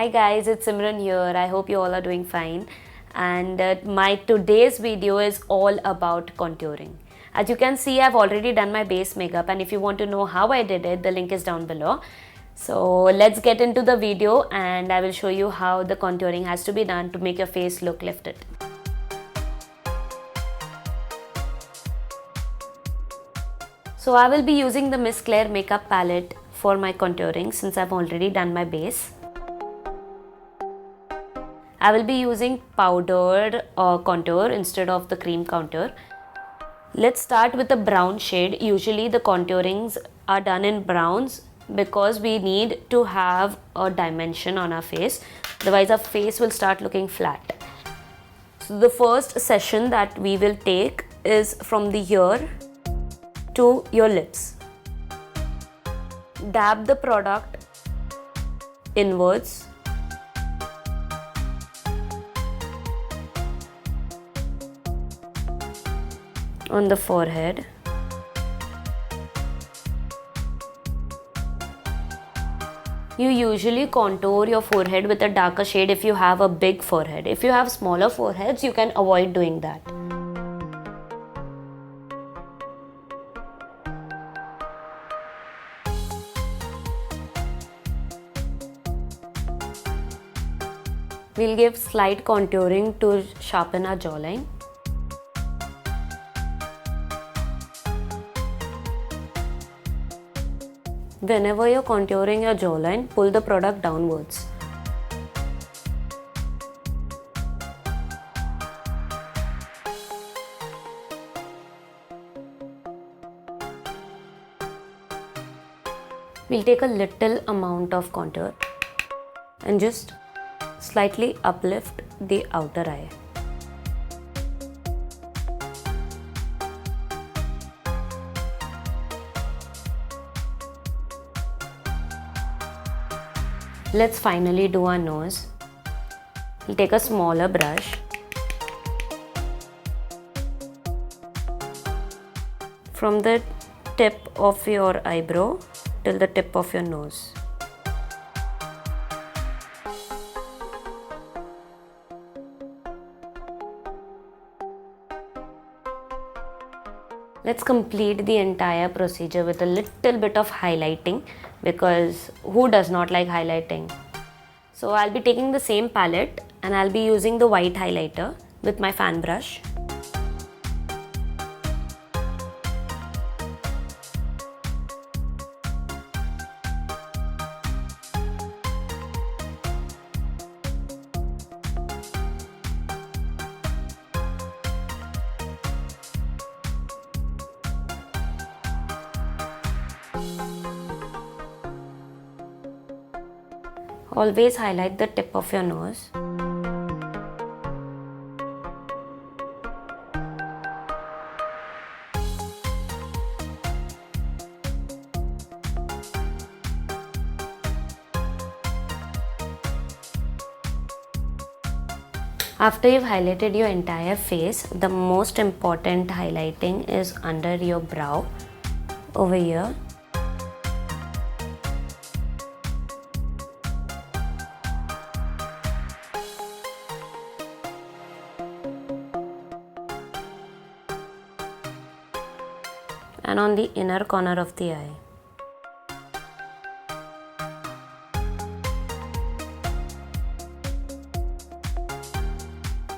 Hi guys, it's Simran here. I hope you all are doing fine. And my today's video is all about contouring. As you can see, I've already done my base makeup, and if you want to know how I did it, the link is down below. So let's get into the video and I will show you how the contouring has to be done to make your face look lifted. So I will be using the Miss Claire makeup palette for my contouring since I've already done my base. I will be using powdered contour instead of the cream contour. Let's start with the brown shade. Usually the contourings are done in browns because we need to have a dimension on our face. Otherwise our face will start looking flat. So the first session that we will take is from the ear to your lips. Dab the product inwards. On the forehead. You usually contour your forehead with a darker shade if you have a big forehead. If you have smaller foreheads, you can avoid doing that. We'll give slight contouring to sharpen our jawline. Whenever you're contouring your jawline, pull the product downwards. We'll take a little amount of contour and just slightly uplift the outer eye. Let's finally do our nose. We'll take a smaller brush. From the tip of your eyebrow till the tip of your nose. Let's complete the entire procedure with a little bit of highlighting, because who does not like highlighting? So I'll be taking the same palette and I'll be using the white highlighter with my fan brush. Always highlight the tip of your nose. After you've highlighted your entire face, the most important highlighting is under your brow, over here. And on the inner corner of the eye.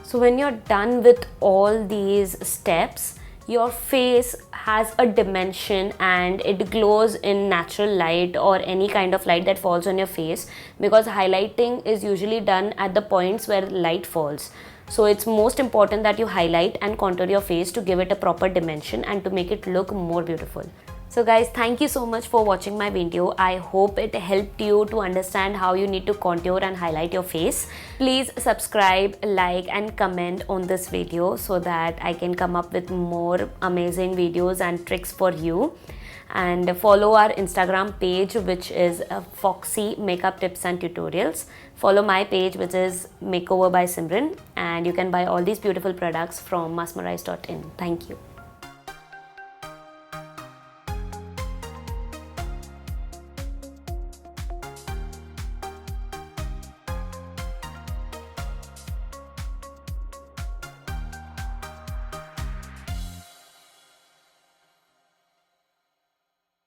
So when you're done with all these steps, your face has a dimension and it glows in natural light or any kind of light that falls on your face, because highlighting is usually done at the points where light falls. So it's most important that you highlight and contour your face to give it a proper dimension and to make it look more beautiful. So guys, thank you so much for watching my video. I hope it helped you to understand how you need to contour and highlight your face. Please subscribe, like and comment on this video so that I can come up with more amazing videos and tricks for you. And follow our Instagram page, which is Foxy Makeup Tips and Tutorials. Follow my page, which is Makeover by Simran, and you can buy all these beautiful products from masmerize.in. Thank you.